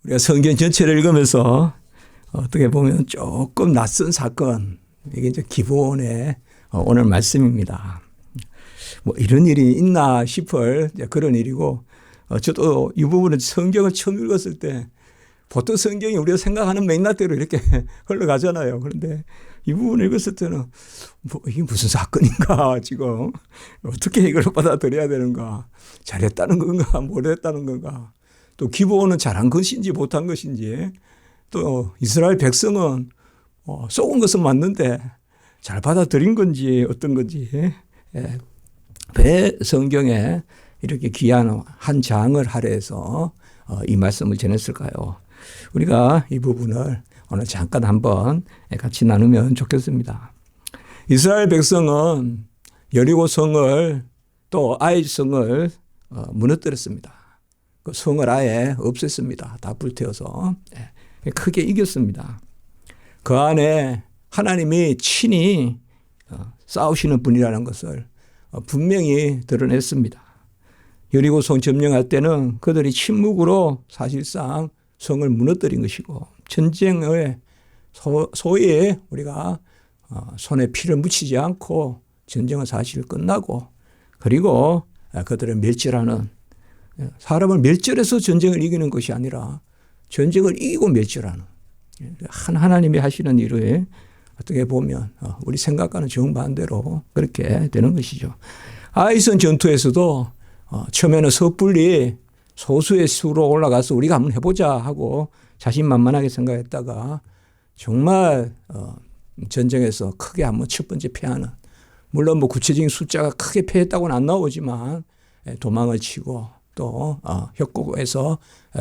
우리가 성경 전체를 읽으면서 어떻게 보면 조금 낯선 사건, 이게 이제 기본의 오늘 말씀입니다. 뭐 이런 일이 있나 싶을 그런 일이고, 저도 이 부분은 성경을 처음 읽었을 때 보통 성경이 우리가 생각하는 맥락대로 이렇게 흘러가잖아요. 그런데 이 부분을 읽었을 때는 뭐 이게 무슨 사건인가, 지금 어떻게 이걸 받아들여야 되는가, 잘했다는 건가 못했다는 건가, 또 기본은 잘한 것인지 못한 것인지, 또 이스라엘 백성은 쏘은 것은 맞는데 잘 받아들인 건지 어떤 건지, 왜 성경에 이렇게 귀한 한 장을 할애해서 이 말씀을 전했을까요? 우리가 이 부분을 오늘 잠깐 한번 같이 나누면 좋겠습니다. 이스라엘 백성은 여리고 성을 또 아이 성을 무너뜨렸습니다. 그 성을 아예 없앴습니다. 다 불태워서 크게 이겼습니다. 그 안에 하나님이 친히 싸우시는 분이라는 것을 분명히 드러냈습니다. 여리고 성 점령할 때는 그들이 침묵으로 사실상 성을 무너뜨린 것이고, 전쟁에 소위 우리가 손에 피를 묻히지 않고 전쟁은 사실 끝나고, 그리고 그들을 멸절하는, 사람을 멸절해서 전쟁을 이기는 것이 아니라 전쟁을 이기고 멸절하는 하나님이 하시는 일을 어떻게 보면 우리 생각과는 정반대로 그렇게 되는 것이죠. 아이선 전투에서도 처음에는 섣불리 소수의 수로 올라가서 우리가 한번 해보자 하고 자신만만하게 생각했다가 정말 전쟁에서 크게 한번 첫 번째 패하는, 물론 뭐 구체적인 숫자가 크게 패했다고는 안 나오지만 도망을 치고 또 협곡에서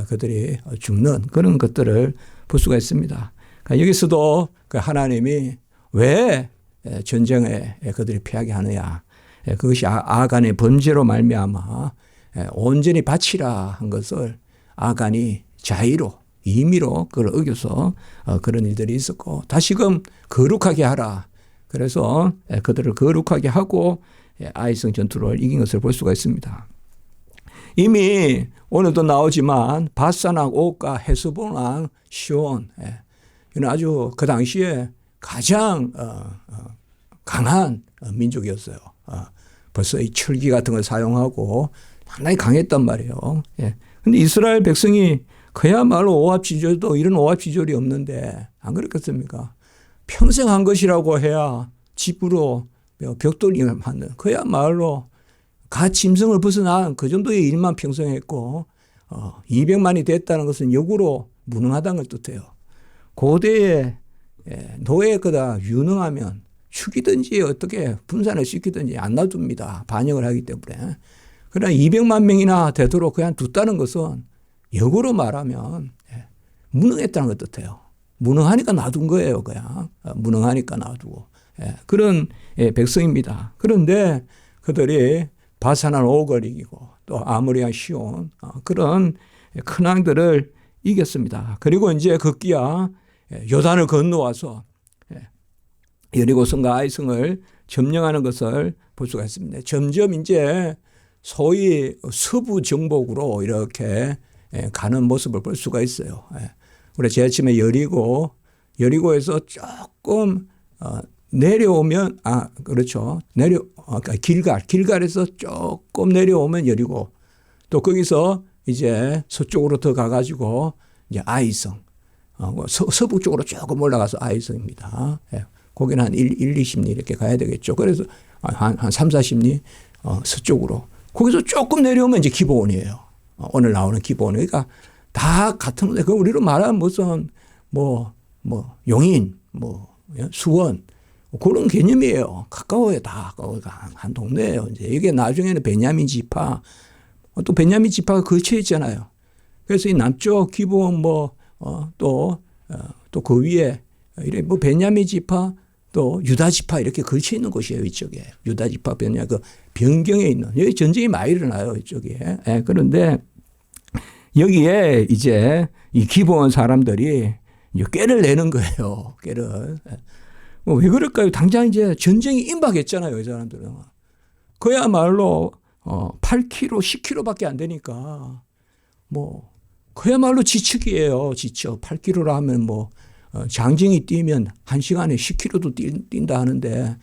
그들이 죽는 그런 것들을 볼 수가 있습니다. 그러니까 여기서도 그 하나님이 왜 전쟁에 그들이 패하게 하느냐, 그것이 아간의 범죄로 말미암아 온전히 바치라 한 것을 아간이 자의로 임의로 그걸 어겨서 그런 일들이 있었고, 다시금 거룩하게 하라, 그래서 그들을 거룩하게 하고 아이성 전투를 이긴 것을 볼 수가 있습니다. 이미 오늘도 나오지만 바산왕 옥과 헤스본 왕 시온, 이는 아주 그 당시에 가장 강한 민족이었어요. 벌써 이 철기 같은 걸 사용하고 상당히 강했단 말이에요. 그런데 이스라엘 백성이 그야말로 오합지졸도 이런 오합지졸이 없는데 안 그렇겠습니까? 평생 한 것이라고 해야 집으로 벽돌이를 만든, 그야말로 가 짐승을 벗어난 그 정도의 일만 평생 했고, 200만이 됐다는 것은 역으로 무능하다는 걸 뜻해요. 고대에 노예보다 유능하면 죽이든지 어떻게 분산을 시키든지 안 놔둡니다. 반역을 하기 때문에. 그러나 200만 명이나 되도록 그냥 뒀다는 것은 역으로 말하면 무능했다는 걸 뜻해요. 무능하니까 놔둔 거예요. 그냥 무능하니까 놔두고. 그런 백성입니다. 그런데 그들이 바산한 옥을 이기고 또 아모리아 시온, 그런 큰 왕들을 이겼습니다. 그리고 이제 급기야 요단을 건너와서 여리고 성과 아이성을 점령하는 것을 볼 수가 있습니다. 점점 이제 소위 서부 정복으로 이렇게 가는 모습을 볼 수가 있어요. 우리 제일 처음에 여리고에서 조금 내려오면, 그렇죠. 길갈에서 조금 내려오면 여리고, 또 거기서 이제 서쪽으로 더 가가지고 이제 아이성, 서북 쪽으로 조금 올라가서 아이성입니다. 거기는 한 20리 이렇게 가야 되겠죠. 그래서 한 3, 40리 서쪽으로. 거기서 조금 내려오면 이제 기브온이에요. 오늘 나오는 기브온. 그러니까 다 같은, 그 우리로 말하면 무슨 용인, 수원, 그런 개념이에요. 가까워요. 다 한 동네예요. 이제 이게 나중에는 베냐민 지파, 또 베냐민 지파가 걸쳐 있잖아요. 그래서 이 남쪽 기브온 또 그 위에 이래 베냐민 지파, 또 유다 지파 이렇게 걸쳐 있는 곳이에요. 이쪽에 유다 지파 베냐민, 그 변경에 있는, 여기 전쟁이 많이 일어나요. 이쪽에. 그런데 여기에 이제 이 기브온 사람들이 이제 꾀를 내는 거예요. 꾀를. 왜 그럴까요? 당장 이제 전쟁이 임박했잖아요. 이 사람들은. 그야말로 8km, 10km밖에 안 되니까 그야말로 지척이에요. 지척. 8km라 하면 뭐 장정이 뛰면 1시간에 10km도 뛴다 하는데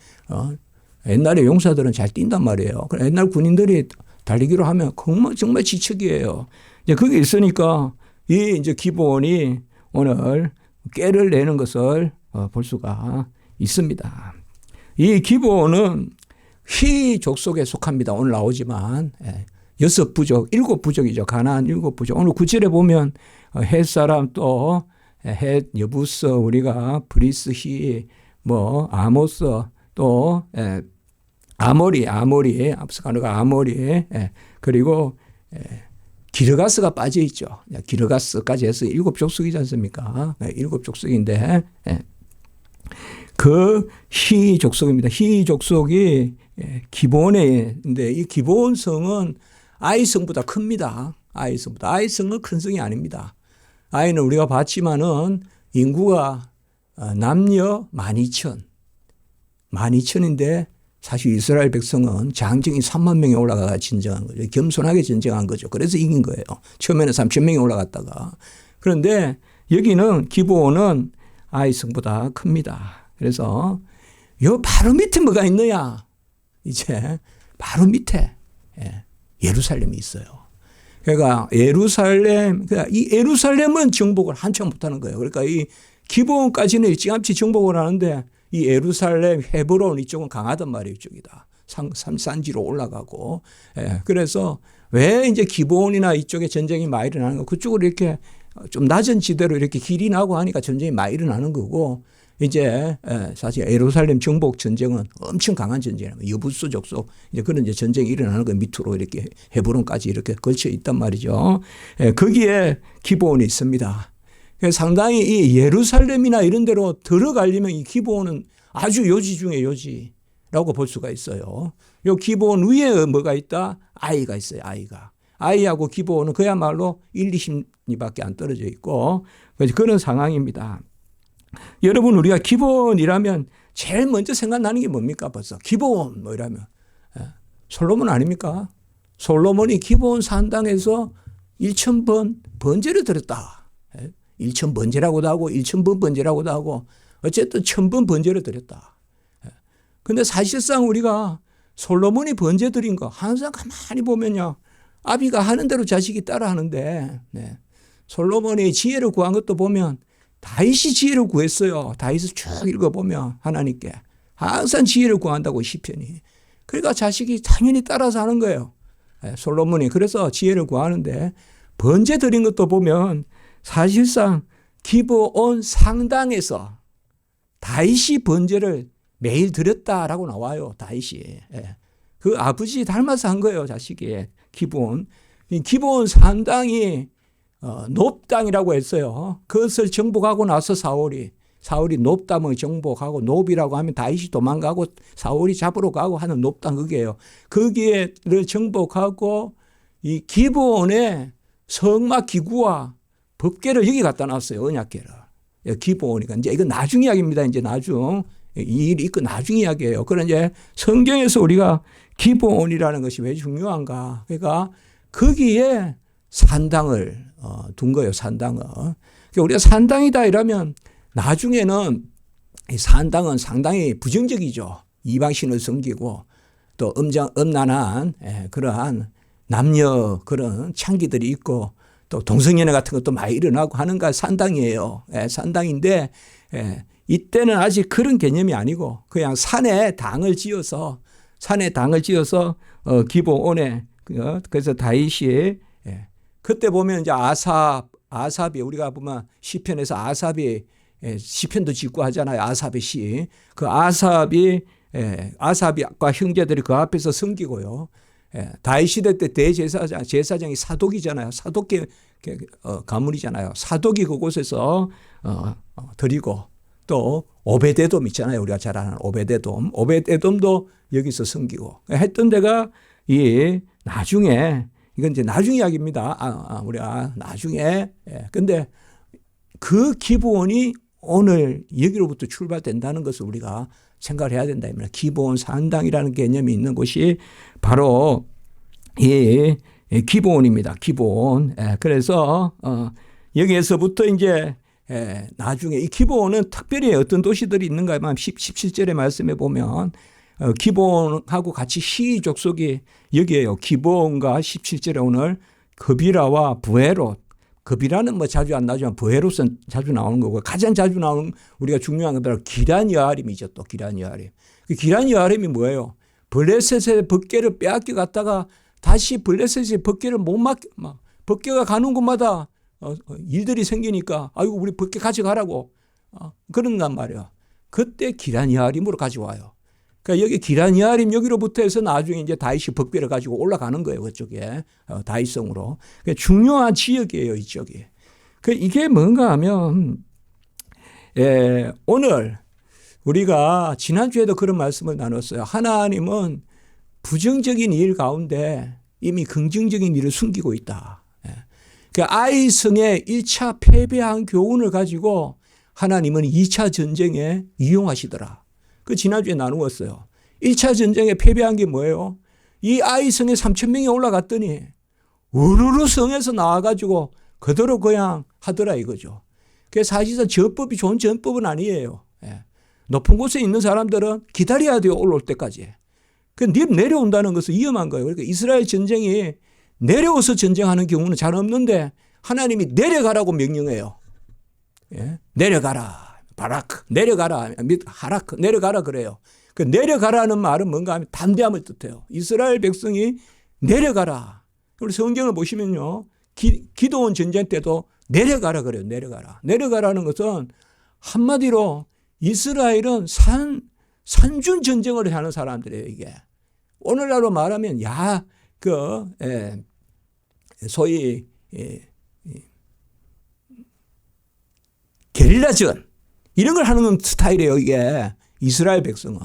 옛날에 용사들은 잘 뛴단 말이에요. 옛날 군인들이 달리기로 하면 정말 지척이에요. 이제 그게 있으니까 이 이제 기브온이 오늘 꾀를 내는 것을 볼 수가 있습니다. 이 기브온은 히 족속에 속합니다. 오늘 나오지만 6부족, 7부족이죠. 가나안 7부족. 오늘 9절에 보면 헷 사람 또 헷, 여부스, 우리가 브리스, 히, 뭐 아모스 또 아모리, 앞서가는가 아모리, 그리고 기르가스가 빠져 있죠. 기르가스까지 해서 7족속이지 않습니까? 7족속인데 그 히 족속입니다. 히 족속이 기브온인데 이 기브온 성은 아이 성보다 큽니다. 아이 성보다. 아이 성은 큰 성이 아닙니다. 아이는 우리가 봤지만은 인구가 남녀 12,000인데 사실 이스라엘 백성은 장정이 3만 명이 올라가가 진정한 거죠. 겸손하게 진정한 거죠. 그래서 이긴 거예요. 처음에는 3,000명이 올라갔다가. 그런데 여기는 기브온은 아이 성보다 큽니다. 그래서 요 바로 밑에 뭐가 있느냐? 이제 바로 밑에 예루살렘이 있어요. 그러니까 이 예루살렘은 정복을 한참 못하는 거예요. 그러니까 이 기브온까지는 일찌감치 정복을 하는데 이 예루살렘, 헤브론 이쪽은 강하단 말이에요. 이쪽이다. 산지로 올라가고. 그래서 왜 이제 기브온이나 이쪽에 전쟁이 많이 일어나는 거, 그쪽으로 이렇게 좀 낮은 지대로 이렇게 길이 나고 하니까 전쟁이 많이 일어나는 거고, 이제 사실 예루살렘 정복 전쟁은 엄청 강한 전쟁이에요. 여부스 족속 이제 그런 이제 전쟁이 일어나는 거 밑으로 이렇게 헤브론까지 이렇게 걸쳐 있단 말이죠. 거기에 기브온이 있습니다. 상당히 이 예루살렘이나 이런 데로 들어가려면 이 기브온은 아주 요지 중에 요지라고 볼 수가 있어요. 요 기브온 위에 뭐가 있다? 아이가 있어요. 아이하고 기브온은 그야말로 1-20리밖에 안 떨어져 있고 그런 상황입니다. 여러분 우리가 기브온이라면 제일 먼저 생각나는 게 뭡니까? 벌써 기브온 뭐 이러면 솔로몬 아닙니까? 솔로몬이 기브온 산당에서 1,000번 번제를 드렸다. 1,000번제라고도 하고 1,000번 번제라고도 하고 어쨌든 1,000번 번제를 드렸다. 근데 사실상 우리가 솔로몬이 번제 드린 거 항상 가만히 보면요. 아비가 하는 대로 자식이 따라 하는데 솔로몬이 지혜를 구한 것도 보면 다윗이 지혜를 구했어요. 다윗을 쭉 읽어보면 하나님께 항상 지혜를 구한다고 시편이. 그러니까 자식이 당연히 따라서 하는 거예요. 솔로몬이 그래서 지혜를 구하는데 번제 드린 것도 보면 사실상 기브온 상당에서 다윗이 번제를 매일 드렸다라고 나와요. 다윗이. 그 아버지 닮아서 한 거예요. 자식이. 기브온. 기브온 산당이 놉땅이라고 했어요. 그것을 정복하고 나서 사울이 놉땅을 정복하고 놉이라고 하면 다윗이 도망가고 사울이 잡으러 가고 하는 놉땅 그게요. 거기에를 정복하고 이 기브온의 성막 기구와 법궤를 여기 갖다 놨어요. 언약궤를. 기브온이니까 이제 이건 나중 이야기입니다. 이제 나중 이 일이 있고 나중 이야기예요. 그런 이제 성경에서 우리가 기브온이라는 것이 왜 중요한가? 그러니까 거기에 산당을 둔 거예요. 산당을. 그러니까 우리가 산당이다 이러면 나중에는 이 산당은 상당히 부정적이죠. 이방신을 섬기고 또 음란한 그러한 남녀 그런 창기들이 있고 또 동성연애 같은 것도 많이 일어나고 하는가 산당이에요. 산당인데 이때는 아직 그런 개념이 아니고 그냥 산에 당을 지어서 기브온에 그래서 다윗이 그때 보면 이제 아삽이 우리가 보면 시편에서 아삽이 시편도 짓고 하잖아요. 아삽의 시. 그 아삽과 형제들이 그 앞에서 섬기고요. 다윗 시대 때 제사장이 사독이잖아요. 사독계 가문이잖아요. 사독이 그곳에서 드리고 또 오베데돔 있잖아요. 우리가 잘 아는 오베데돔도 여기서 섬기고 했던 데가 이 나중에 이건 이제 나중 이야기입니다. 우리가 나중에 근데 그 기브온이 오늘 여기로부터 출발된다는 것을 우리가 생각을 해야 된다. 기브온 산당이라는 개념이 있는 곳이 바로 이 기본입니다. 기본. 그래서 여기에서부터 이제 나중에 이 기본은 특별히 어떤 도시들이 있는가 하면 17절의 말씀에 보면 기본하고 같이 시 족속이 여기에요. 기본과 17절에 오늘 그비라와 부에롯. 그비라는 뭐 자주 안 나오지만 부에롯은 자주 나오는 거고 가장 자주 나오는 우리가 중요한 것들 기란 여아림이죠. 또 기란 여아림. 그 기란 여아림이 뭐예요? 블레셋의 법궤를 빼앗겨 갔다가 다시 블레셋의 법궤를 못 법궤가 가는 곳마다 일들이 생기니까 아이고 우리 법궤 가져가라고 그런단 말이에요. 그때 기란 여아림으로 가져와요. 그러니까 여기 기란 여아림 여기로부터 해서 나중에 이제 다윗이 법궤를 가지고 올라가는 거예요. 그쪽에 다윗성으로. 그러니까 중요한 지역이에요. 이쪽이. 이게 뭔가 하면 오늘 우리가 지난주에도 그런 말씀을 나눴어요. 하나님은 부정적인 일 가운데 이미 긍정적인 일을 숨기고 있다. 그러니까 아이성의 1차 패배한 교훈을 가지고 하나님은 2차 전쟁에 이용하시더라. 그 지난주에 나누었어요. 1차 전쟁에 패배한 게 뭐예요? 이 아이성에 3,000명이 올라갔더니 우르르 성에서 나와가지고 그대로 그냥 하더라 이거죠. 그래서 사실상 전법이 좋은 전법은 아니에요. 높은 곳에 있는 사람들은 기다려야 돼요. 올라올 때까지. 내려온다는 것은 위험한 거예요. 그러니까 이스라엘 전쟁이 내려와서 전쟁하는 경우는 잘 없는데 하나님이 내려가라고 명령해요. 내려가라. 바라크 내려가라. 하라크 내려가라 그래요. 그 내려가라는 말은 뭔가 하면 담대함을 뜻해요. 이스라엘 백성이 내려가라. 우리 성경을 보시면요. 기도원 전쟁 때도 내려가라 그래요. 내려가라. 내려가라는 것은 한마디로 이스라엘은 산준 전쟁을 하는 사람들이에요. 이게 오늘날로 말하면 소위 게릴라전 이런 걸 하는 스타일이에요. 이게 이스라엘 백성은.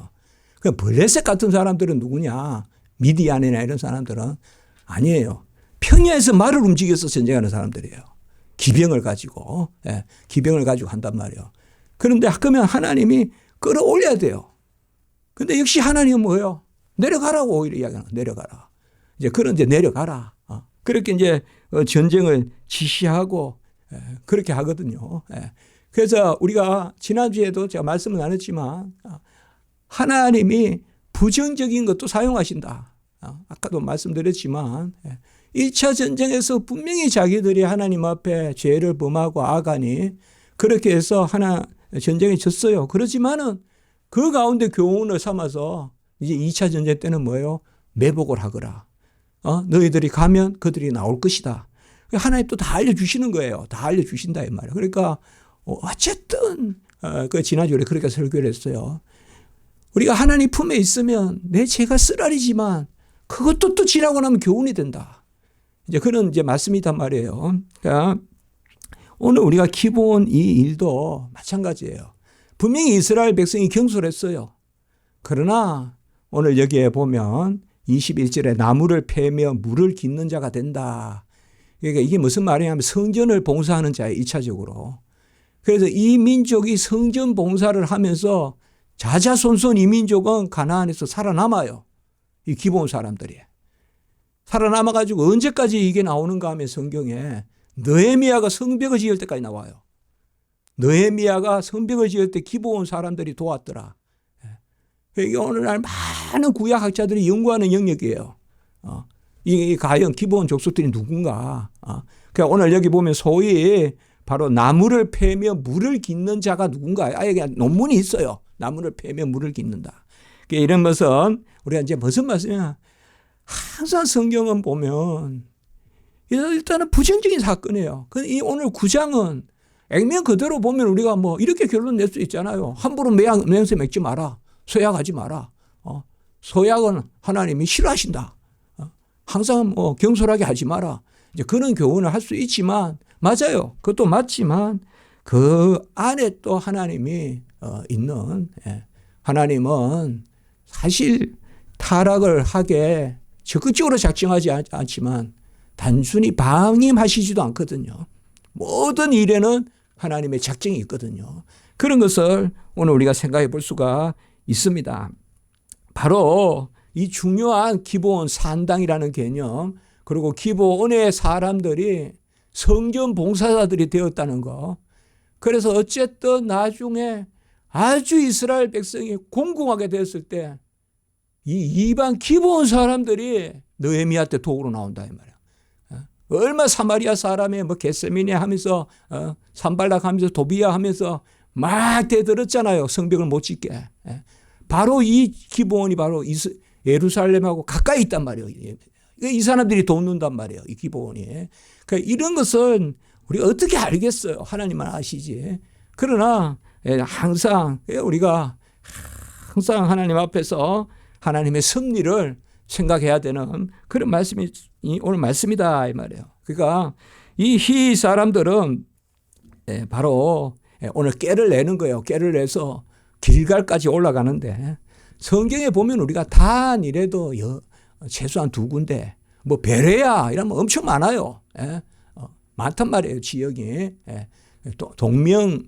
블레셋 같은 사람들은 누구냐? 미디안이나 이런 사람들은 아니에요. 평야에서 말을 움직여서 전쟁하는 사람들이에요. 기병을 가지고 한단 말이에요. 그런데 그러면 하나님이 끌어올려야 돼요. 근데 역시 하나님은 뭐예요? 내려가라고 오히려 이야기하는 거예요. 내려가라. 그런데 내려가라. 그렇게 이제 전쟁을 지시하고 그렇게 하거든요. 그래서 우리가 지난주에도 제가 말씀을 나눴지만 하나님이 부정적인 것도 사용하신다. 아까도 말씀드렸지만 1차 전쟁에서 분명히 자기들이 하나님 앞에 죄를 범하고 아간이 그렇게 해서 전쟁에 졌어요. 그렇지만은 그 가운데 교훈을 삼아서 이제 2차 전쟁 때는 뭐예요? 매복을 하거라. 너희들이 가면 그들이 나올 것이다. 하나님 또 다 알려주시는 거예요. 다 알려주신다 이 말이에요. 그러니까 어쨌든 그 지난주에 그렇게 설교를 했어요. 우리가 하나님 품에 있으면 내 죄가 쓰라리지만 그것도 또 지나고 나면 교훈이 된다. 그런 말씀이단 말이에요. 그러니까 오늘 우리가 기본 이 일도 마찬가지예요. 분명히 이스라엘 백성이 경솔했어요. 그러나 오늘 여기에 보면 21절에 나무를 패며 물을 깃는 자가 된다. 그러니까 이게 무슨 말이냐면 성전을 봉사하는 자예요. 1차적으로. 그래서 이 민족이 성전 봉사를 하면서 자자손손 이 민족은 가나안에서 살아남아요. 이 기본 사람들이. 살아남아가지고 언제까지 이게 나오는가 하면 성경에 느헤미야가 성벽을 지을 때까지 나와요. 느헤미야가 성벽을 지을 때 기본 사람들이 도왔더라. 이게 오늘날 많은 구약학자들이 연구하는 영역이에요. 이 과연 기본 족속들이 누군가. 그러니까 오늘 여기 보면 소위 바로 나무를 패며 물을 깃는 자가 누군가. 아예 그냥 논문이 있어요. 나무를 패며 물을 깃는다. 그러니까 이런 것은 우리가 이제 무슨 말씀이냐. 항상 성경은 보면 일단은 부정적인 사건이에요. 이 오늘 9장은 액면 그대로 보면 우리가 이렇게 결론 낼 수 있잖아요. 함부로 맹세 맺지 마라. 서약하지 마라. 서약은 하나님이 싫어하신다. 항상 경솔하게 하지 마라. 이제 그런 교훈을 할 수 있지만 맞아요. 그것도 맞지만 그 안에 또 하나님이 있는 하나님은 사실 타락을 하게 적극적으로 작정하지 않지만 단순히 방임하시지도 않거든요. 모든 일에는 하나님의 작정이 있거든요. 그런 것을 오늘 우리가 생각해 볼 수가 있습니다. 바로 이 중요한 기본 산당이라는 개념, 그리고 기브온의 사람들이 성전 봉사자들이 되었다는 거. 그래서 어쨌든 나중에 아주 이스라엘 백성이 공공하게 되었을 때 이 이방 기브온 사람들이 느헤미야 때 도구로 나온다 이 말이야. 얼마 사마리아 사람이 뭐 겟세미네 하면서 산발락 하면서 도비야 하면서 막 대들었잖아요. 성벽을 못 짓게. 바로 이 기브온이 바로 예루살렘하고 가까이 있단 말이에요. 이 사람들이 돕는단 말이에요. 이 기브온이. 그러니까 이런 것은 우리가 어떻게 알겠어요. 하나님만 아시지. 그러나 항상 우리가 항상 하나님 앞에서 하나님의 섭리를 생각해야 되는 그런 말씀이 오늘 말씀이다 이 말이에요. 그러니까 이 희 사람들은 바로 오늘 깨를 내는 거예요. 깨를 내서 길갈까지 올라가는데 성경에 보면 우리가 단이래도 최소한 2군데 뭐 베레야 이러면 엄청 많아요. 많단 말이에요. 지역이. 동명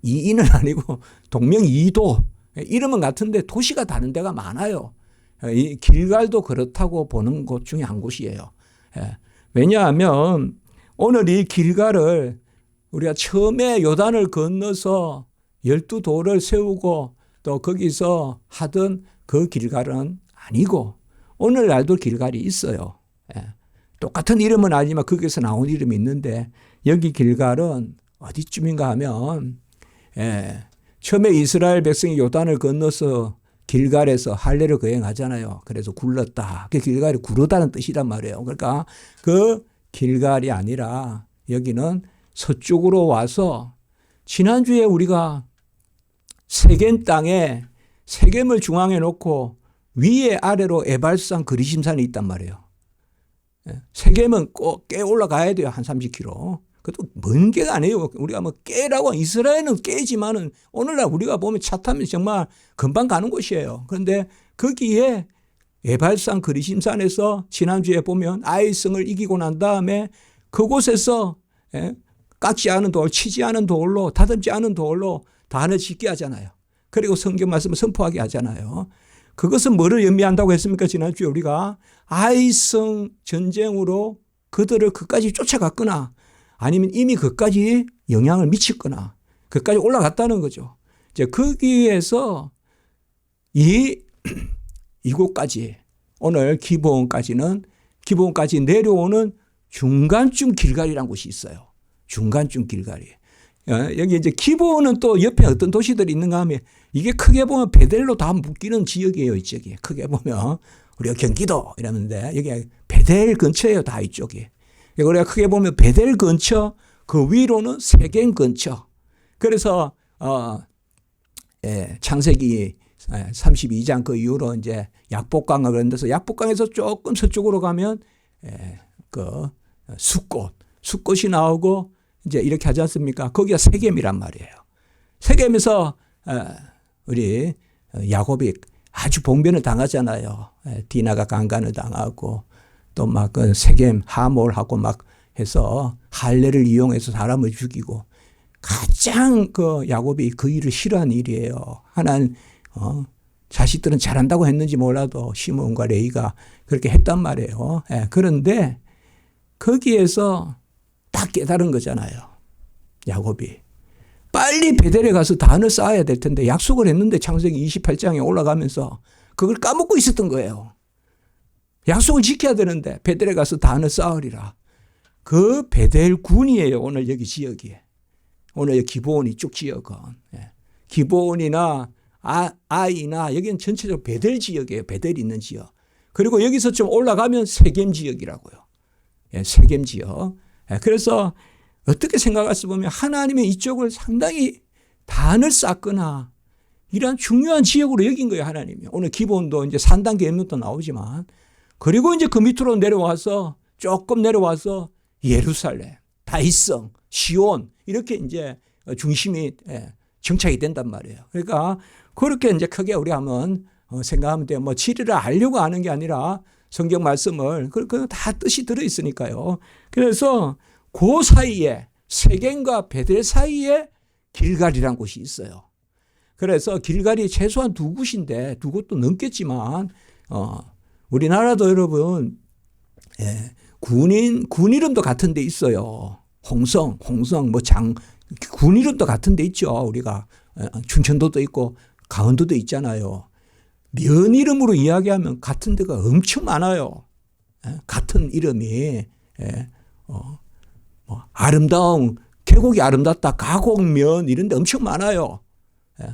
이인은 아니고 동명 이도 이름은 같은데 도시가 다른 데가 많아요. 이 길갈도 그렇다고 보는 곳 중에 한 곳이에요. 왜냐하면 오늘 이 길갈을 우리가 처음에 요단을 건너서 12돌을 세우고 또 거기서 하던 그 길갈은 아니고 오늘날도 길갈이 있어요. 똑같은 이름은 아니지만 거기서 나온 이름이 있는데 여기 길갈은 어디쯤인가 하면 처음에 이스라엘 백성이 요단을 건너서 길갈에서 할례를 거행하잖아요. 그래서 굴렀다. 그 길갈이 구르다는 뜻이란 말이에요. 그러니까 그 길갈이 아니라 여기는 서쪽으로 와서 지난주에 우리가 세겜 땅에 세겜을 중앙에 놓고 위에 아래로 에발산 그리심산이 있단 말이에요. 세겜은 꼭 깨 올라가야 돼요. 한 30km. 그것도 먼 게가 아니에요. 우리가 뭐 깨라고 이스라엘은 깨지만은 오늘날 우리가 보면 차 타면 정말 금방 가는 곳이에요. 그런데 거기에 에발산 그리심산에서 지난주에 보면 아이성을 이기고 난 다음에 그곳에서 깎지 않은 돌, 치지 않은 돌로 다듬지 않은 돌로 단을 짓게 하잖아요. 그리고 성경 말씀을 선포하게 하잖아요. 그것은 뭐를 의미한다고 했습니까? 지난주에 우리가 아이성 전쟁으로 그들을 그까지 쫓아갔거나 아니면 이미 그까지 영향을 미쳤거나 그까지 올라갔다는 거죠. 이제 거기에서 이곳까지 오늘 기브온까지 내려오는 중간쯤 길갈이라는 곳이 있어요. 중간쯤 길갈이. 여기 이제 기브온은 또 옆에 어떤 도시들이 있는가 하면 이게 크게 보면 베델로 다 묶이는 지역이에요. 이쪽이 크게 보면 우리가 경기도 이러는데 여기 베델 근처예요. 다 이쪽이. 우리가 크게 보면 베델 근처 그 위로는 세겜 근처. 그래서 창세기 32장 그 이후로 이제 약복강을 그런 데서 약복강에서 조금 서쪽으로 가면 그 숫꽃이 나오고 이제 이렇게 하지 않습니까? 거기가 세겜이란 말이에요. 세겜에서 우리 야곱이 아주 봉변을 당하잖아요. 디나가 강간을 당하고 또 막 그 세겜 하몰하고 막 해서 할례를 이용해서 사람을 죽이고 가장 그 야곱이 그 일을 싫어한 일이에요. 하나는 자식들은 잘한다고 했는지 몰라도 시몬과 레이가 그렇게 했단 말이에요. 그런데 거기에서 딱 깨달은 거잖아요. 야곱이. 빨리 베델에 가서 단을 쌓아야 될 텐데 약속을 했는데 창세기 28장에 올라가면서 그걸 까먹고 있었던 거예요. 약속을 지켜야 되는데 베델에 가서 단을 쌓으리라. 그 베델군이에요. 오늘 여기 지역이. 오늘 기브온 이쪽 지역은. 기브온이나 아이나 여기는 전체적으로 베델 지역이에요. 베델이 있는 지역. 그리고 여기서 좀 올라가면 세겜 지역이라고요. 세겜 지역. 그래서 어떻게 생각할수 보면 하나님의 이쪽을 상당히 단을 쌓거나 이러한 중요한 지역으로 여긴 거예요. 하나님이. 오늘 기본도 이제 산단 계명도 나오지만 그리고 이제 그 밑으로 내려와서 조금 내려와서 예루살렘, 다윗성, 시온 이렇게 이제 중심이 정착이 된단 말이에요. 그러니까 그렇게 이제 크게 우리 한번 생각하면 돼요. 뭐 지리를 알려고 하는 게 아니라 성경 말씀을 그 다 뜻이 들어 있으니까요. 그래서 그 사이에 세겜과 베델 사이에 길갈이라는 곳이 있어요. 그래서 길갈이 최소한 2곳인데 2곳도 넘겠지만 우리나라도 여러분 예. 군 이름도 같은 데 있어요. 홍성, 뭐 군 이름도 같은 데 있죠. 우리가 춘천도도 있고 강원도도 있잖아요. 면 이름으로 이야기하면 같은 데가 엄청 많아요. 예. 같은 이름이. 예. 뭐 아름다운, 계곡이 아름답다, 가곡면 이런 데 엄청 많아요. 예.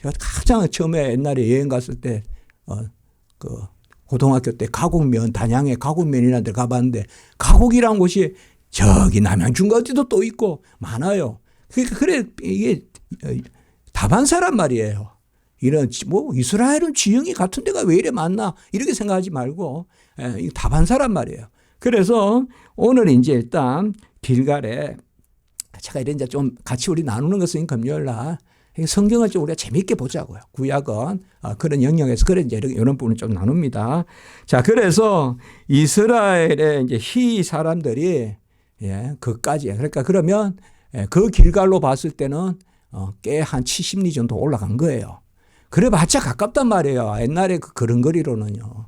제가 가장 처음에 옛날에 여행 갔을 때, 고등학교 때 가곡면, 단양에 가곡면이라는 데 가봤는데, 가곡이라는 곳이 저기 남양주인가 어디도 또 있고 많아요. 그래, 이게 다반사란 말이에요. 이런, 뭐, 이스라엘은 지형이 같은 데가 왜 이래 많나? 이렇게 생각하지 말고, 이게 다반사란 말이에요. 그래서 오늘 이제 일단 길갈에 제가 이런 이제 좀 같이 우리 나누는 것은 금요일날 성경을 좀 우리가 재미있게 보자고요. 구약은 그런 영역에서 그런 이제 이런 부분을 좀 나눕니다. 자, 그래서 이스라엘의 이제 희 사람들이 그까지 그러니까 그러면 그 길갈로 봤을 때는 꽤 한 70리 정도 올라간 거예요. 그래봤자 가깝단 말이에요. 옛날에 그 걸음걸이로는요.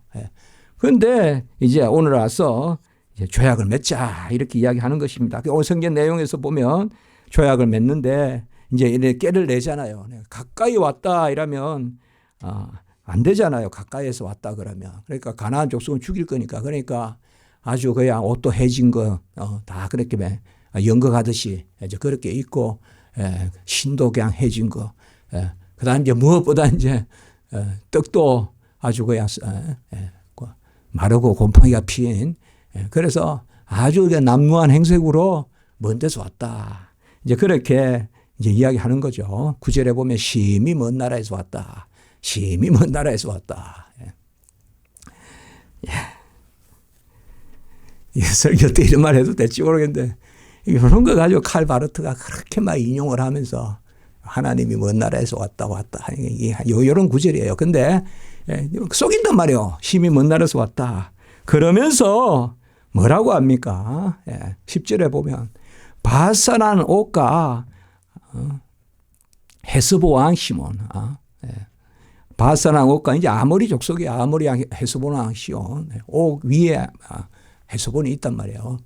그런데 이제 오늘 와서 이제 조약을 맺자 이렇게 이야기하는 것입니다. 오늘 성경 내용에서 보면 조약을 맺는데 이제 이렇게 깨를 내잖아요. 가까이 왔다 이러면 안 되잖아요. 가까이에서 왔다 그러면. 그러니까 가나안 족속은 죽일 거니까. 그러니까 아주 그냥 옷도 해진 거 다 그렇게 연극하듯이 이제 그렇게 입고 신도 그냥 해진 거. 그다음 이제 무엇보다 이제 떡도 아주 그냥 마르고 곰팡이가 피인. 그래서 아주 남루한 행색으로 먼 데서 왔다. 이제 그렇게 이제 이야기하는 거죠. 9절에 보면 심히 먼 나라에서 왔다. 심히 먼 나라에서 왔다. 이 설교 때 이런 말 해도 될지 모르겠는데 이런 거 가지고 칼 바르트가 그렇게 막 인용을 하면서 하나님이 먼 나라에서 왔다. 이런 구절이에요. 근데 속인단 말이에요. 심히 먼 나라에서 왔다. 그러면서 뭐라고 합니까? 10절에 보면 바산한 옥과 헤스보 왕 시몬. 바산한 옥과 이제 아모리 족속이 아모리 왕 헤스본 왕 시온. 옥 위에 헤스본이 있단 말이에요.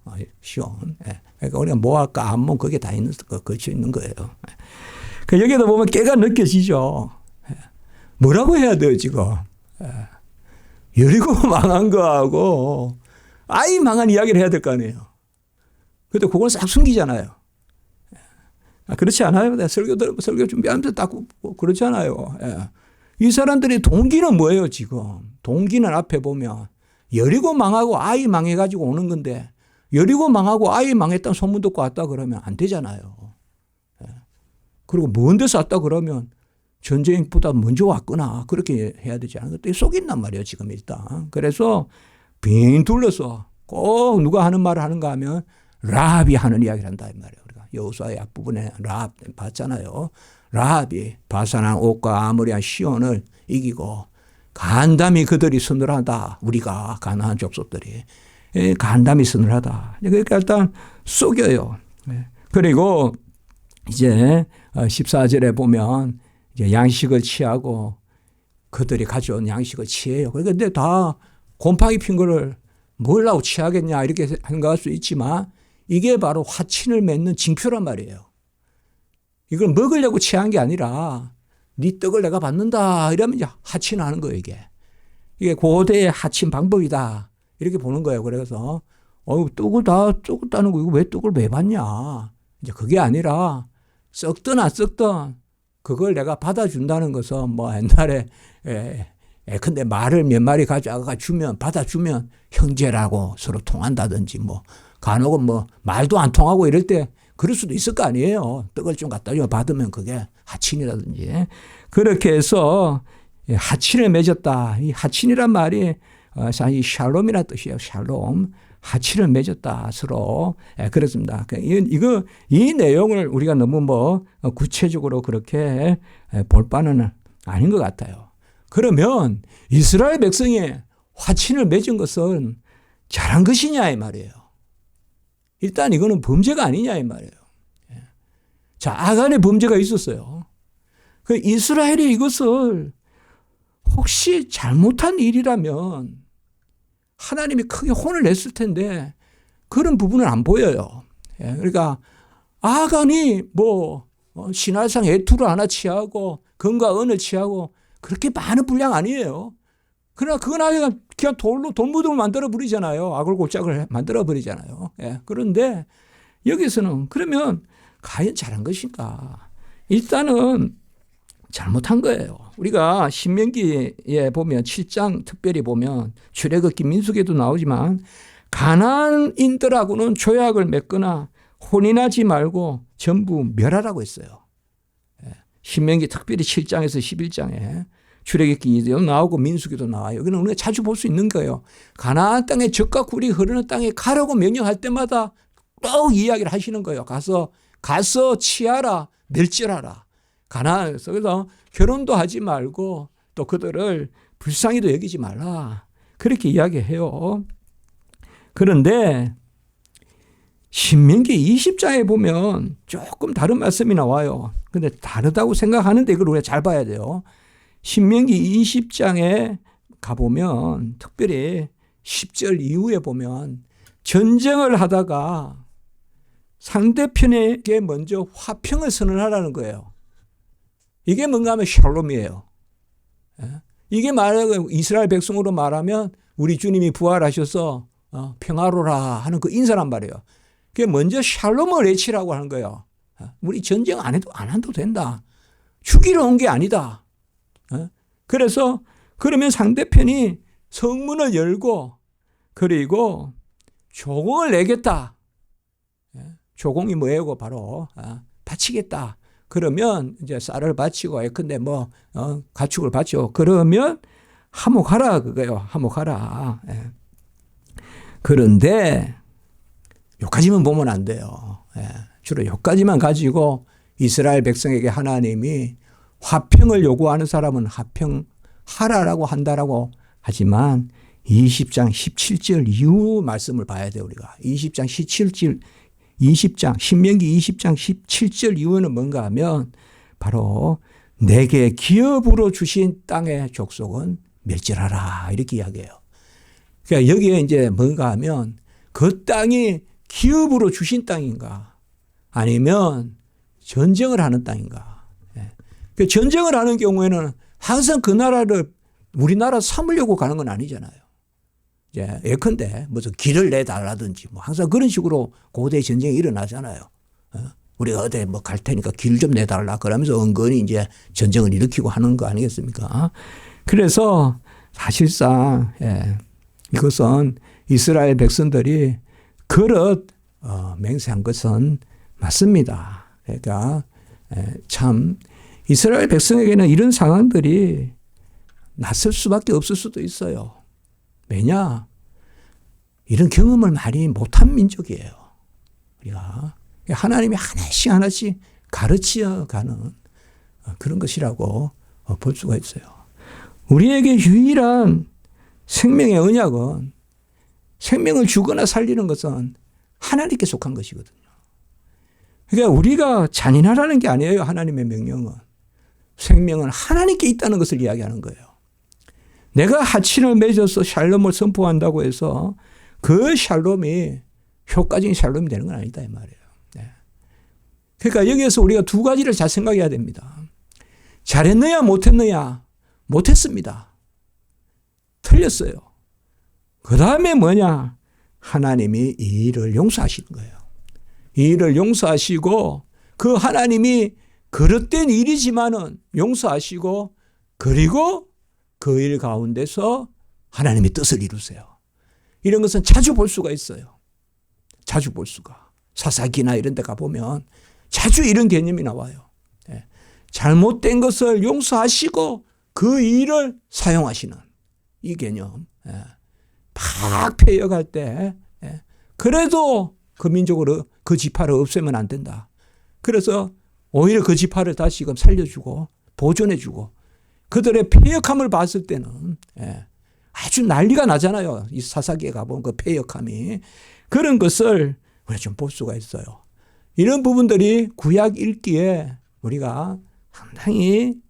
시온. 그러니까 우리가 모압과 암몬 거기에 다 있는 거쳐 있는 거예요. 여기도 보면 깨가 느껴지죠. 뭐라고 해야 돼요 지금? 여리고 망한 거하고 아이 망한 이야기를 해야 될 거 아니에요. 그런데 그걸 싹 숨기잖아요. 그렇지 않아요? 내가 설교 준비하면서 딱 그렇지 않아요. 이 사람들의 동기는 뭐예요 지금? 동기는 앞에 보면 여리고 망하고 아이 망해가지고 오는 건데 여리고 망하고 아이 망했다는 소문 듣고 왔다 그러면 안 되잖아요. 그리고 먼 데서 왔다 그러면 전쟁보다 먼저 왔구나. 그렇게 해야 되지 않아요? 그때 속인단 말이에요, 지금 일단. 그래서 빙 둘러서 꼭 누가 하는 말을 하는가 하면 라합이 하는 이야기를 한다 이 말이에요. 우리가 여호수아의 앞부분에 라합 봤잖아요. 라합이 바산한 옥과 아모리한 시온을 이기고 간담이 그들이 서늘하다. 우리가 가나안 족속들이 간담이 서늘하다. 그러니까 일단 속여요. 그리고 이제 14절에 보면 이제 양식을 취하고 그들이 가져온 양식을 취해요. 그런데 다 곰팡이 핀 거를 뭘라고 취하겠냐 이렇게 생각할 수 있지만 이게 바로 화친을 맺는 징표란 말이에요. 이걸 먹으려고 취한 게 아니라 네 떡을 내가 받는다 이러면 이제 하친하는 거예요 이게. 이게 고대의 하친 방법이다 이렇게 보는 거예요. 그래서 떡을 다 썩었다는 거 이거 왜 떡을 왜 받냐. 이제 그게 아니라 썩든 안 썩든 그걸 내가 받아준다는 것은 뭐 옛날에 근데 말을 몇 마리 가져가 주면 받아주면 형제라고 서로 통한다든지 뭐 간혹은 뭐 말도 안 통하고 이럴 때 그럴 수도 있을 거 아니에요. 떡을 좀 갖다 줘 받으면 그게 하친이라든지 그렇게 해서 하친을 맺었다. 이 하친이란 말이 사실 샬롬이라는 뜻이에요. 샬롬. 하친을 맺었다 서로. 그렇습니다. 이 내용을 우리가 너무 뭐 구체적으로 그렇게 볼 바는 아닌 것 같아요. 그러면 이스라엘 백성이 화친을 맺은 것은 잘한 것이냐 이 말이에요. 일단 이거는 범죄가 아니냐 이 말이에요. 자, 아간의 범죄가 있었어요. 그 이스라엘이 이것을 혹시 잘못한 일이라면 하나님이 크게 혼을 냈을 텐데 그런 부분은 안 보여요. 예, 그러니까 아간이 뭐 신화상 애투를 하나 취하고 금과 은을 취하고 그렇게 많은 분량 아니에요. 그러나 그건 아예 그냥 돌로 돌무덤을 만들어 버리잖아요. 아글골짝을 만들어 버리잖아요. 예, 그런데 여기서는 그러면 과연 잘한 것인가? 일단은 잘못한 거예요. 우리가 신명기에 보면 7장 특별히 보면 출애굽기 민수기에도 나오지만 가나안인들하고는 조약을 맺거나 혼인하지 말고 전부 멸하라고 했어요. 신명기 특별히 7장에서 11장에 출애굽기도 나오고 민수기도 나와요. 이거는 우리가 자주 볼 수 있는 거예요. 가나안 땅에 젖과 꿀이 흐르는 땅에 가라고 명령할 때마다 꼭 이야기를 하시는 거예요. 가서 취하라, 멸절하라. 가나안에서. 그래서 결혼도 하지 말고 또 그들을 불쌍히도 여기지 말라. 그렇게 이야기해요. 그런데 신명기 20장에 보면 조금 다른 말씀이 나와요. 근데 다르다고 생각하는데 이걸 우리가 잘 봐야 돼요. 신명기 20장에 가보면 특별히 10절 이후에 보면 전쟁을 하다가 상대편에게 먼저 화평을 선언하라는 거예요. 이게 뭔가 하면 샬롬이에요. 이게 말하면 이스라엘 백성으로 말하면 우리 주님이 부활하셔서 평화로라 하는 그 인사란 말이에요. 그게 먼저 샬롬을 외치라고 하는 거예요. 우리 전쟁 안 해도 된다. 죽이러 온 게 아니다. 그래서 그러면 상대편이 성문을 열고 그리고 조공을 내겠다. 조공이 뭐예요? 바로 바치겠다. 그러면 이제 쌀을 바치고 예컨대 가축을 바치고 그러면 화목하라 그거예요. 화목하라. 그런데 여기까지만 보면 안 돼요. 주로 여기까지만 가지고 이스라엘 백성에게 하나님이 화평을 요구하는 사람은 화평하라라고 한다라고 하지만 20장 17절 이후 말씀을 봐야 돼요. 우리가 20장 17절 20장 신명기 20장 17절 이후는 뭔가 하면 바로 내게 기업으로 주신 땅의 족속은 멸절하라 이렇게 이야기해요. 그러니까 여기에 이제 뭔가 하면 그 땅이 기업으로 주신 땅인가 아니면 전쟁을 하는 땅인가. 그 전쟁을 하는 경우에는 항상 그 나라를 우리나라 삼으려고 가는 건 아니잖아요. 예컨대 무슨 길을 내달라든지 항상 그런 식으로 고대 전쟁이 일어나잖아요. 우리가 어디 갈 테니까 길 좀 내달라 그러면서 은근히 이제 전쟁을 일으키고 하는 거 아니겠습니까? 그래서 사실상 이것은 이스라엘 백성들이 그릇 맹세한 것은 맞습니다. 그러니까 참 이스라엘 백성에게는 이런 상황들이 낯설 수밖에 없을 수도 있어요. 왜냐? 이런 경험을 많이 못한 민족이에요. 우리가 하나님이 하나씩 가르치어가는 그런 것이라고 볼 수가 있어요. 우리에게 유일한 생명의 언약은 생명을 주거나 살리는 것은 하나님께 속한 것이거든요. 그러니까 우리가 잔인하라는 게 아니에요. 하나님의 명령은. 생명은 하나님께 있다는 것을 이야기하는 거예요. 내가 하친을 맺어서 샬롬을 선포한다고 해서 그 샬롬이 효과적인 샬롬이 되는 건 아니다 이 말이에요. 그러니까 여기에서 우리가 두 가지를 잘 생각해야 됩니다. 잘했느냐 못했느냐? 못했습니다. 틀렸어요. 그 다음에 뭐냐? 하나님이 이 일을 용서하시는 거예요. 이 일을 용서하시고 그 하나님이 그릇된 일이지만은 용서하시고 그리고 그 일 가운데서 하나님의 뜻을 이루세요. 이런 것은 자주 볼 수가 있어요. 자주 볼 수가. 사사기나 이런 데 가보면 자주 이런 개념이 나와요. 잘못된 것을 용서하시고 그 일을 사용하시는 이 개념. 막 폐역할 때 그래도 그 민족을 그 지파를 없애면 안 된다. 그래서 오히려 그 지파를 다시금 살려주고 보존해주고 그들의 폐역함을 봤을 때는 아주 난리가 나잖아요. 이 사사기에 가보면 그 폐역함이. 그런 것을 우리가 좀 볼 수가 있어요. 이런 부분들이 구약 읽기에 우리가 상당히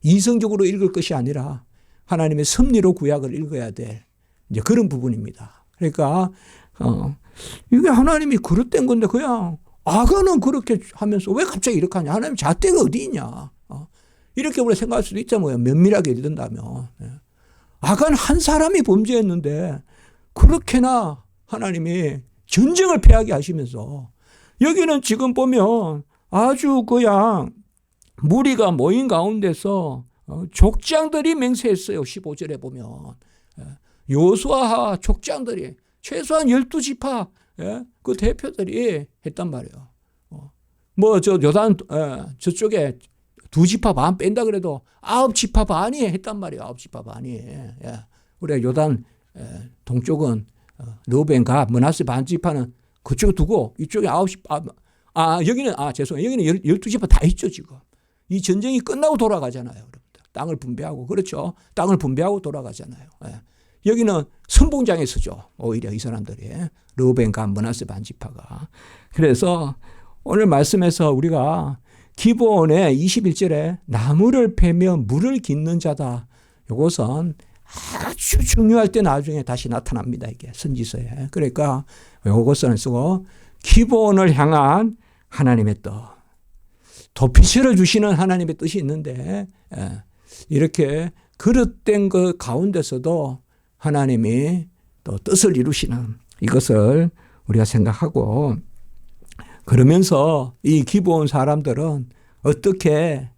이성적으로 읽을 것이 아니라 하나님의 섭리로 구약을 읽어야 될 이제 그런 부분입니다. 그러니까 이게 하나님이 그릇된 건데 그냥 아가는 그렇게 하면서 왜 갑자기 이렇게 하냐. 하나님 잣대가 어디 있냐. 이렇게 우리가 생각할 수도 있잖아요. 면밀하게 읽는다면. 아가는 한 사람이 범죄했는데 그렇게나 하나님이 전쟁을 패하게 하시면서 여기는 지금 보면 아주 그냥 무리가 모인 가운데서 족장들이 맹세했어요. 15절에 보면. 여호수아와 족장들이 최소한 12지파 그 대표들이 했단 말이에요. 요단 저쪽에 2지파 반 뺀다 그래도 9지파 반이 했단 말이에요. 9지파 반이. 우리가 요단 동쪽은 르우벤, 갓, 므낫세 반지파는 그쪽에 두고 이쪽에 9지파 여기는 죄송해요. 여기는 12지파 다 있죠 지금. 이 전쟁이 끝나고 돌아가잖아요. 여러분들. 땅을 분배하고 그렇죠. 땅을 분배하고 돌아가잖아요. 여기는 선봉장에 서죠. 오히려 이 사람들이. 르우벤, 갓, 므낫세 반지파가. 그래서 오늘 말씀에서 우리가 기브온의 21절에 나무를 패며 물을 깃는 자다. 이것은 아주 중요할 때 나중에 다시 나타납니다. 이게 선지서에. 그러니까 이것을 쓰고 기브온을 향한 하나님의 뜻. 도피처를 주시는 하나님의 뜻이 있는데 이렇게 그릇된 그 가운데서도 하나님이 또 뜻을 이루시는 이것을 우리가 생각하고 그러면서 이 기브온 사람들은 어떻게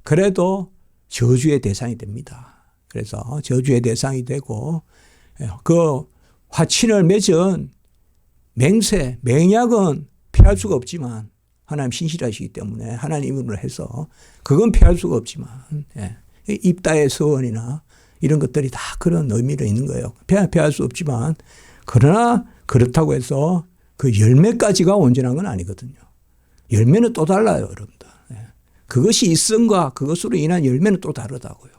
그래도 저주의 대상이 됩니다. 그래서 저주의 대상이 되고 그 화친을 맺은 맹세, 맹약은 피할 수가 없지만 하나님 신실하시기 때문에 하나님으로 해서 그건 피할 수가 없지만 입다의 서원이나 이런 것들이 다 그런 의미가 있는 거예요. 피할 수 없지만 그러나 그렇다고 해서 그 열매까지가 온전한 건 아니거든요. 열매는 또 달라요, 여러분들. 그것이 있음과 그것으로 인한 열매는 또 다르다고요.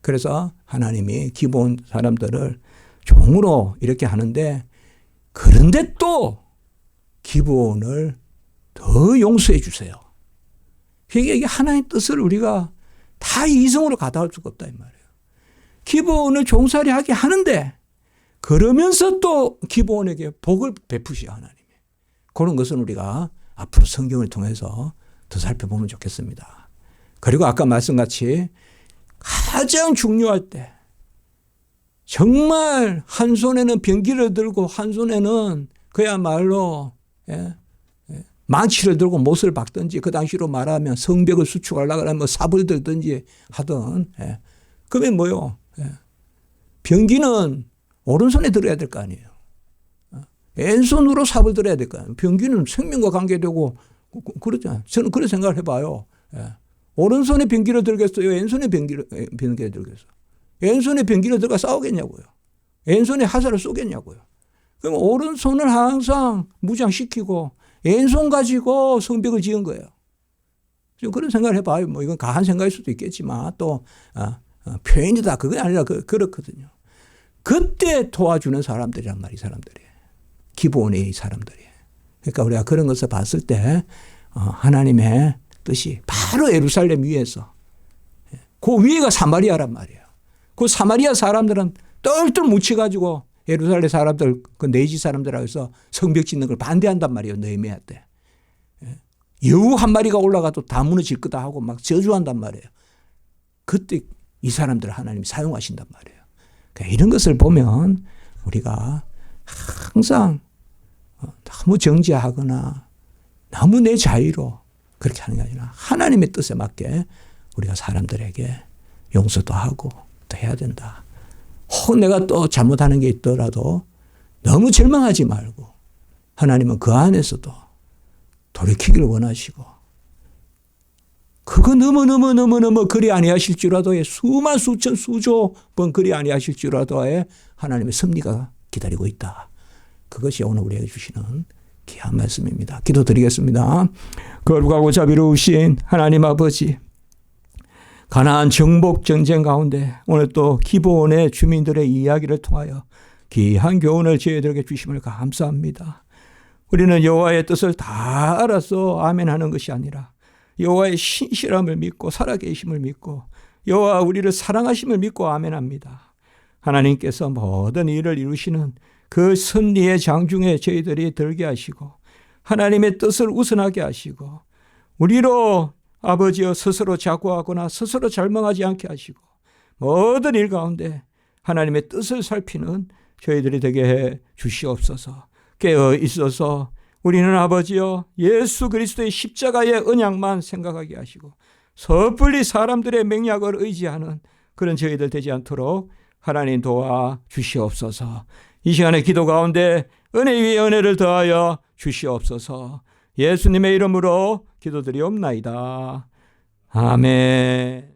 그래서 하나님이 기브온 사람들을 종으로 이렇게 하는데 그런데 또 기브온을 더 용서해 주세요. 이게 하나님의 뜻을 우리가 다 이성으로 가다할 수가 없다 이 말이에요. 기브온을 종살이 하게 하는데 그러면서 또 기브온에게 복을 베푸시오 하나님이. 그런 것은 우리가 앞으로 성경을 통해서 더 살펴보면 좋겠습니다. 그리고 아까 말씀같이 가장 중요할 때 정말 한 손에는 병기를 들고 한 손에는 그야말로 망치를 들고 못을 박든지 그 당시로 말하면 성벽을 수축하려고 하면 삽을 들든지 하든 그러면 뭐요? 병기는 오른손에 들어야 될 거 아니에요. 왼손으로 삽을 들어야 될 거 아니에요. 병기는 생명과 관계되고 그러잖아요. 저는 그런 생각을 해봐요. 오른손에 병기를 들겠어요? 왼손에 병기를 들겠어요? 왼손에 병기를 들어가 싸우겠냐고요. 왼손에 화살을 쏘겠냐고요. 그럼 오른손을 항상 무장시키고 왼손 가지고 성벽을 지은 거예요. 좀 그런 생각을 해봐요. 뭐 이건 가한 생각일 수도 있겠지만 또 표현이다. 그게 아니라 그렇거든요. 그때 도와주는 사람들이란 말이 사람들이. 기브온의 사람들이. 그러니까 우리가 그런 것을 봤을 때 하나님의 뜻이 바로 예루살렘 위에서 그 위에가 사마리아란 말이에요. 그 사마리아 사람들은 똘똘 뭉쳐가지고 예루살렘 사람들, 그 내지 사람들하고 해서 성벽 짓는 걸 반대한단 말이에요. 느헤미야 때. 여우 한 마리가 올라가도 다 무너질 거다 하고 막 저주한단 말이에요. 그때 이 사람들을 하나님이 사용하신단 말이에요. 그러니까 이런 것을 보면 우리가 항상 너무 정지하거나 너무 내 자유로 그렇게 하는 게 아니라 하나님의 뜻에 맞게 우리가 사람들에게 용서도 하고 또 해야 된다. 혹은 내가 또 잘못하는 게 있더라도 너무 절망하지 말고 하나님은 그 안에서도 돌이키기를 원하시고 그거 너무 그리 아니하실지라도 수만 수천 수조 번 그리 아니하실지라도 하나님의 섭리가 기다리고 있다. 그것이 오늘 우리에게 주시는 귀한 말씀입니다. 기도드리겠습니다. 거룩하고 자비로우신 하나님 아버지, 가나안 정복 전쟁 가운데 오늘 또 기브온의 주민들의 이야기를 통하여 귀한 교훈을 저희들에게 주심을 감사합니다. 우리는 여호와의 뜻을 다 알아서 아멘하는 것이 아니라 여호와의 신실함을 믿고 살아계심을 믿고 여호와 우리를 사랑하심을 믿고 아멘합니다. 하나님께서 모든 일을 이루시는 그 승리의 장중에 저희들이 들게 하시고 하나님의 뜻을 우선하게 하시고 우리로 아버지여 스스로 자고하거나 스스로 절망하지 않게 하시고 모든 일 가운데 하나님의 뜻을 살피는 저희들이 되게 해 주시옵소서. 깨어 있어서 우리는 아버지여 예수 그리스도의 십자가의 언약만 생각하게 하시고 섣불리 사람들의 맹약을 의지하는 그런 저희들 되지 않도록 하나님 도와 주시옵소서. 이 시간에 기도 가운데 은혜 위에 은혜를 더하여 주시옵소서. 예수님의 이름으로 기도드리옵나이다. 아멘.